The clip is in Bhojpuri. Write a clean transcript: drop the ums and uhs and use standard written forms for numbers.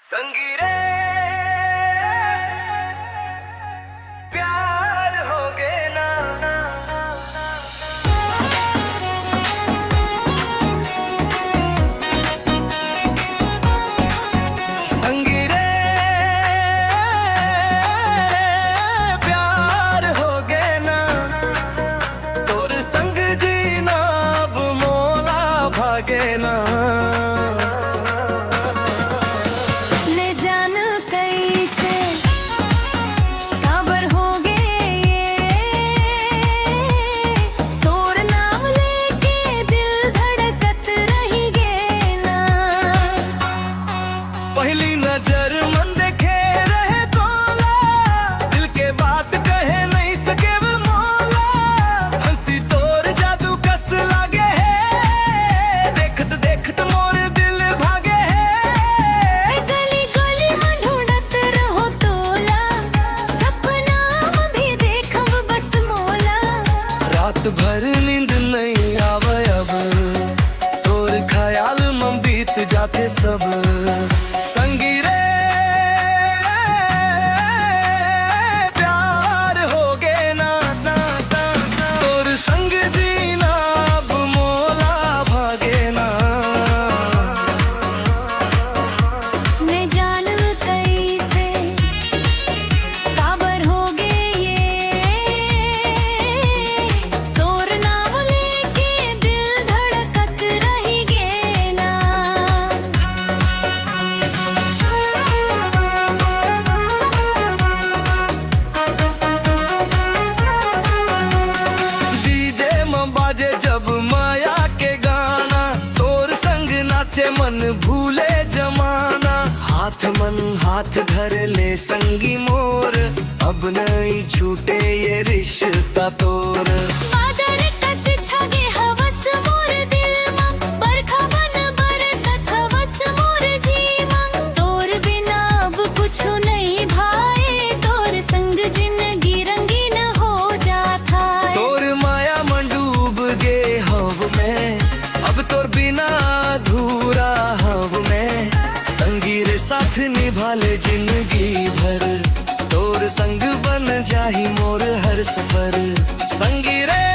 संगी रे प्यार होगे ना। संगी रे प्यार होगे ना, तोर संग जीना अब मोला भागे ना। पहली नजर मन देखे रहे तोला, दिल के बात कहे नहीं सके वो मोला। हंसी तोर जादू कस लागे है, देखत देखत मोर दिल भागे है। गली गली में ढूंढत रहो तोला, सपना भी देखब बस मोला। रात भर नींद नहीं आवे अब, तोर ख्याल में बीत जाते सब। संगी रे प्यार होगे ना, तोर संग जीना अब मोला भागे ना। मैं जान कैसे काबर होगे ये, तोर नाम लेके दिल धड़कत रही गे ना। डीजे में बाजे जब माया के गाना, तोर संग नाचे मन भूले जमाना। हाथ मन हाथ धर ले संगी मोर, अब नहीं छूटे ये रिश्ता तोर। बादल कस छगे हवस मोर दिल मा, बरखा बन बरसत हवस मोर जीवा। तोर बिना अब कुछ नहीं भाए, तोर संग जिंदगी रंगीन हो जाता है। तोर माया मन डूब गे हव में, अब तोर बिना अधूरा हव में। संगी रे साथ निभा ले जिंदगी भर, तोर संग बन जाही मोर हर सफर। संगी रे